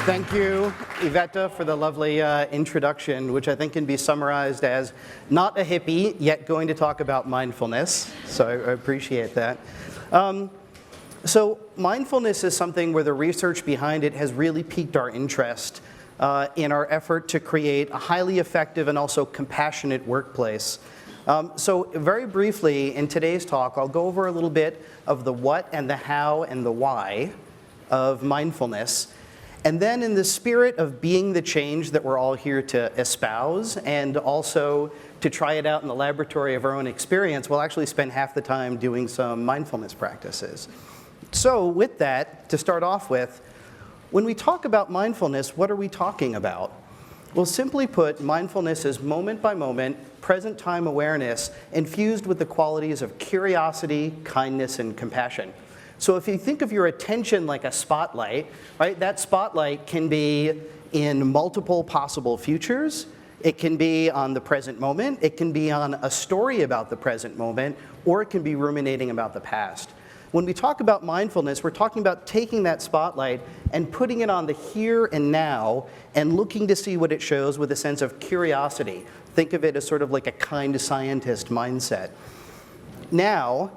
Thank you, Iveta, for the lovely introduction, which I think can be summarized as not a hippie, yet going to talk about mindfulness. So I appreciate that. So mindfulness is something where the research behind it has really piqued our interest in our effort to create a highly effective and also compassionate workplace. So very briefly, in today's talk, I'll go over a little bit of the what and the how and the why of mindfulness. And then in the spirit of being the change that we're all here to espouse and also to try it out in the laboratory of our own experience, we'll actually spend half the time doing some mindfulness practices. So with that, to start off with, when we talk about mindfulness, what are we talking about? Well, simply put, mindfulness is moment-by-moment, present-time awareness infused with the qualities of curiosity, kindness, and compassion. So if you think of your attention like a spotlight, right, that spotlight can be in multiple possible futures. It can be on the present moment. It can be on a story about the present moment, or it can be ruminating about the past. When we talk about mindfulness, we're talking about taking that spotlight and putting it on the here and now and looking to see what it shows with a sense of curiosity. Think of it as sort of like a kind scientist mindset. Now,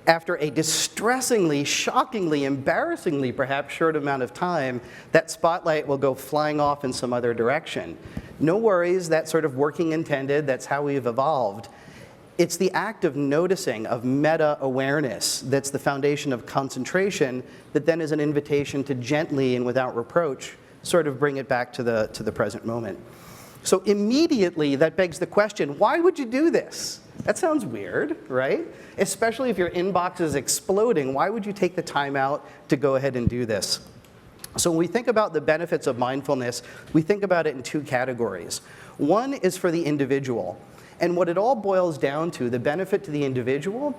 after a distressingly, shockingly, embarrassingly, perhaps short amount of time, that spotlight will go flying off in some other direction. No worries, that's sort of working intended, that's how we've evolved. It's the act of noticing, of meta-awareness, that's the foundation of concentration, that then is an invitation to gently and without reproach sort of bring it back to the present moment. So immediately that begs the question, why would you do this? That sounds weird, right? Especially if your inbox is exploding, why would you take the time out to go ahead and do this? So when we think about the benefits of mindfulness, we think about it in two categories. One is for the individual. And what it all boils down to, the benefit to the individual,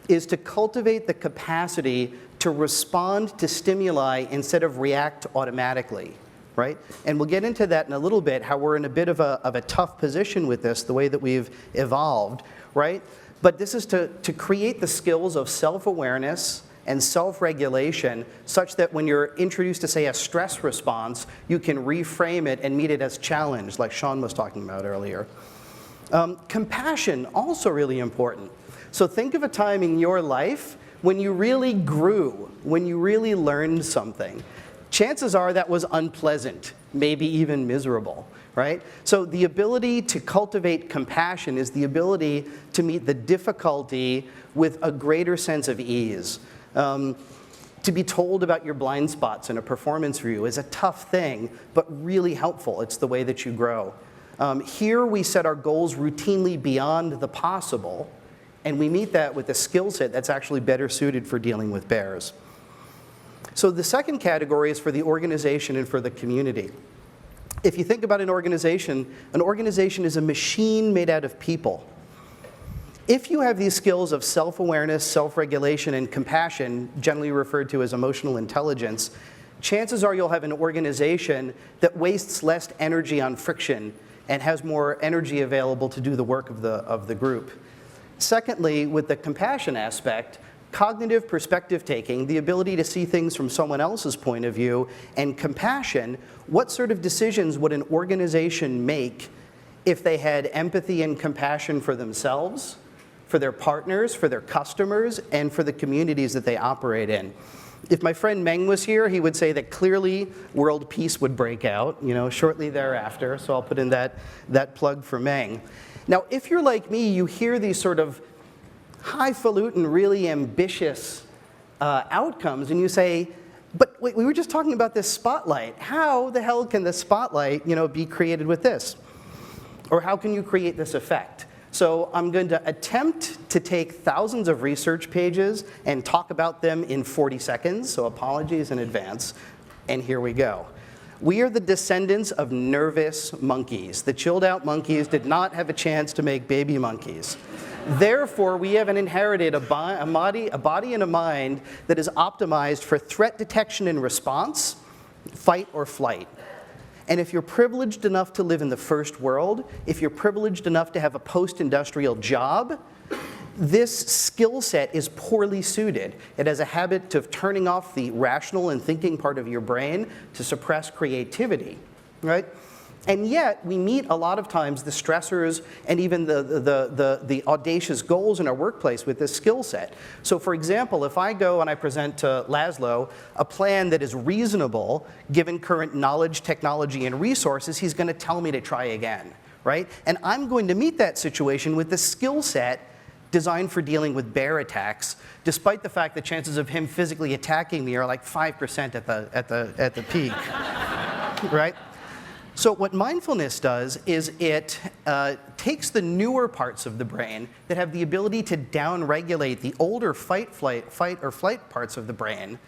is to cultivate the capacity to respond to stimuli instead of react automatically. Right? And we'll get into that in a little bit, how we're in a bit of a tough position with this, the way that we've evolved, right? But this is to create the skills of self-awareness and self-regulation such that when you're introduced to, say, a stress response, you can reframe it and meet it as challenge, like Sean was talking about earlier. Compassion, also really important. So think of a time in your life when you really grew, when you really learned something. Chances are that was unpleasant, maybe even miserable, right? So the ability to cultivate compassion is the ability to meet the difficulty with a greater sense of ease. To be told about your blind spots in a performance review is a tough thing, but really helpful. It's the way that you grow. Here we set our goals routinely beyond the possible, and we meet that with a skill set that's actually better suited for dealing with bears. So the second category is for the organization and for the community. If you think about an organization is a machine made out of people. If you have these skills of self-awareness, self-regulation, and compassion, generally referred to as emotional intelligence, chances are you'll have an organization that wastes less energy on friction and has more energy available to do the work of the group. Secondly, with the compassion aspect, cognitive perspective taking, the ability to see things from someone else's point of view, and compassion, what sort of decisions would an organization make if they had empathy and compassion for themselves, for their partners, for their customers, and for the communities that they operate in? If my friend Meng was here, he would say that clearly world peace would break out, shortly thereafter, so I'll put in that plug for Meng. Now, if you're like me, you hear these sort of highfalutin, really ambitious outcomes, and you say, but wait, we were just talking about this spotlight. How the hell can the spotlight, be created with this? Or how can you create this effect? So I'm going to attempt to take thousands of research pages and talk about them in 40 seconds, so apologies in advance, and here we go. We are the descendants of nervous monkeys. The chilled out monkeys did not have a chance to make baby monkeys. Therefore, we have inherited a body and a mind that is optimized for threat detection and response, fight or flight. And if you're privileged enough to live in the first world, if you're privileged enough to have a post-industrial job, this skill set is poorly suited. It has a habit of turning off the rational and thinking part of your brain to suppress creativity, right? And yet, we meet a lot of times the stressors and even the audacious goals in our workplace with this skill set. So for example, if I go and I present to Laszlo a plan that is reasonable, given current knowledge, technology, and resources, he's going to tell me to try again, right? And I'm going to meet that situation with the skill set designed for dealing with bear attacks, despite the fact that chances of him physically attacking me are like 5% at the peak, right? So what mindfulness does is it takes the newer parts of the brain that have the ability to downregulate the older fight or flight parts of the brain.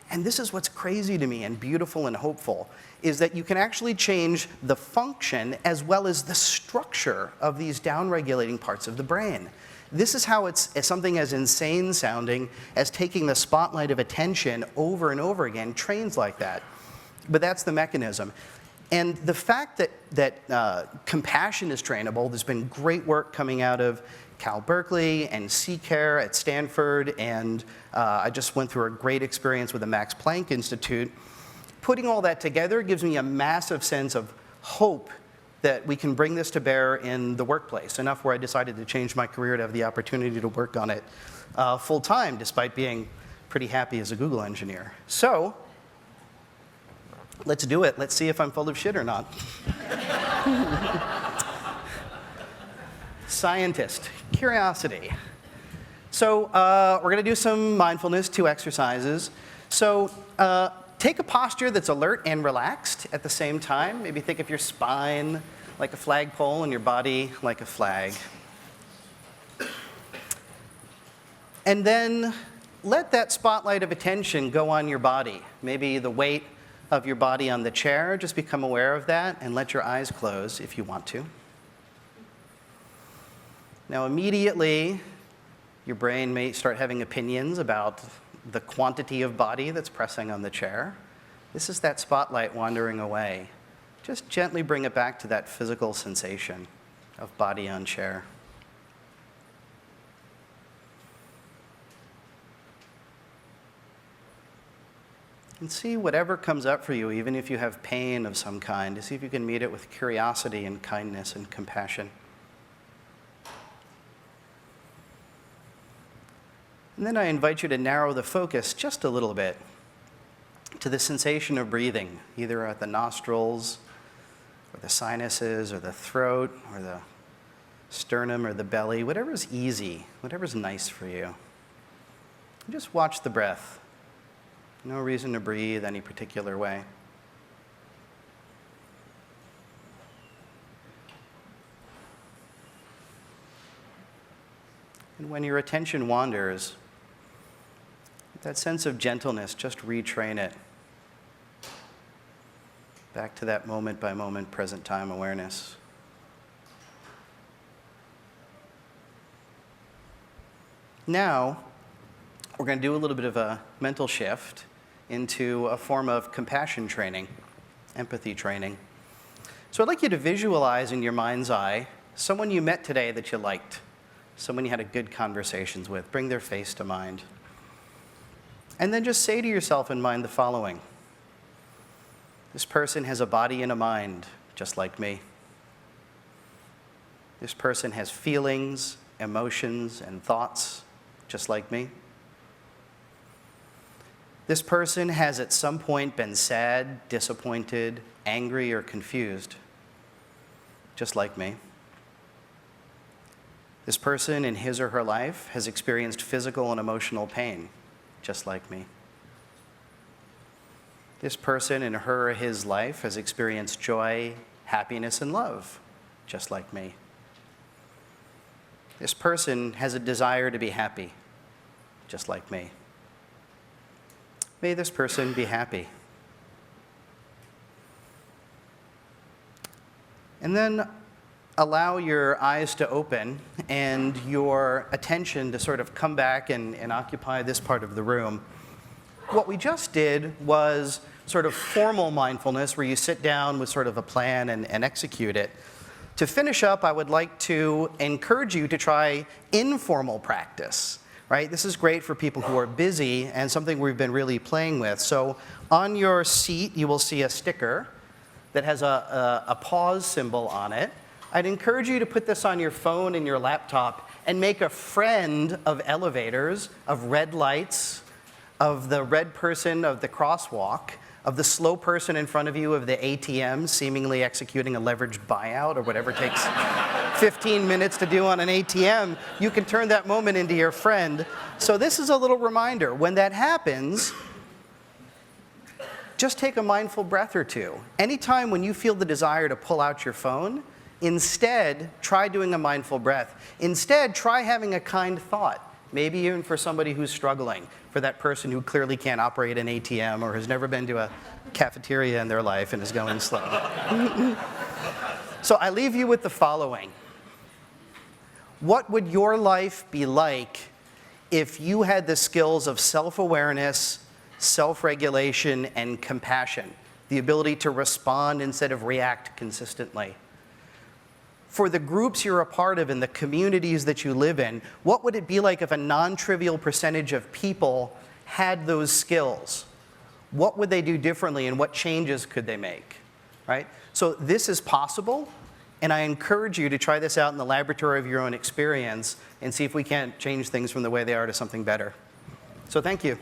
And this is what's crazy to me and beautiful and hopeful, is that you can actually change the function as well as the structure of these downregulating parts of the brain. This is how it's something as insane sounding as taking the spotlight of attention over and over again trains like that. But that's the mechanism. And the fact that compassion is trainable, there's been great work coming out of Cal Berkeley and CCARE at Stanford, and I just went through a great experience with the Max Planck Institute. Putting all that together gives me a massive sense of hope that we can bring this to bear in the workplace, enough where I decided to change my career to have the opportunity to work on it full time, despite being pretty happy as a Google engineer. So, let's do it. Let's see if I'm full of shit or not. Scientist, curiosity. So we're going to do some mindfulness, 2 exercises. So take a posture that's alert and relaxed at the same time. Maybe think of your spine like a flagpole and your body like a flag. And then let that spotlight of attention go on your body. Maybe the weight of your body on the chair, just become aware of that and let your eyes close if you want to. Now immediately, your brain may start having opinions about the quantity of body that's pressing on the chair. This is that spotlight wandering away. Just gently bring it back to that physical sensation of body on chair. And see whatever comes up for you, even if you have pain of some kind, to see if you can meet it with curiosity and kindness and compassion. And then I invite you to narrow the focus just a little bit to the sensation of breathing, either at the nostrils, or the sinuses, or the throat, or the sternum, or the belly, whatever's easy, whatever's nice for you. And just watch the breath. No reason to breathe any particular way. And when your attention wanders, that sense of gentleness, just retrain it back to that moment-by-moment present time awareness. Now, we're going to do a little bit of a mental shift into a form of compassion training, empathy training. So I'd like you to visualize in your mind's eye someone you met today that you liked, someone you had a good conversations with. Bring their face to mind. And then just say to yourself in mind the following: this person has a body and a mind, just like me. This person has feelings, emotions, and thoughts, just like me. This person has at some point been sad, disappointed, angry, or confused, just like me. This person in his or her life has experienced physical and emotional pain, just like me. This person in her or his life has experienced joy, happiness, and love, just like me. This person has a desire to be happy, just like me. May this person be happy. And then allow your eyes to open and your attention to sort of come back and occupy this part of the room. What we just did was sort of formal mindfulness, where you sit down with sort of a plan and execute it. To finish up, I would like to encourage you to try informal practice, right? This is great for people who are busy and something we've been really playing with. So on your seat, you will see a sticker that has a pause symbol on it. I'd encourage you to put this on your phone and your laptop and make a friend of elevators, of red lights, of the red person of the crosswalk, of the slow person in front of you, of the ATM seemingly executing a leveraged buyout or whatever takes 15 minutes to do on an ATM. You can turn that moment into your friend. So this is a little reminder. When that happens, just take a mindful breath or two. Anytime when you feel the desire to pull out your phone, instead, try doing a mindful breath. Instead, try having a kind thought. Maybe even for somebody who's struggling, for that person who clearly can't operate an ATM or has never been to a cafeteria in their life and is going slow. So I leave you with the following. What would your life be like if you had the skills of self-awareness, self-regulation, and compassion, the ability to respond instead of react consistently? For the groups you're a part of and the communities that you live in, what would it be like if a non-trivial percentage of people had those skills? What would they do differently and what changes could they make, right? So this is possible, and I encourage you to try this out in the laboratory of your own experience and see if we can't change things from the way they are to something better. So thank you.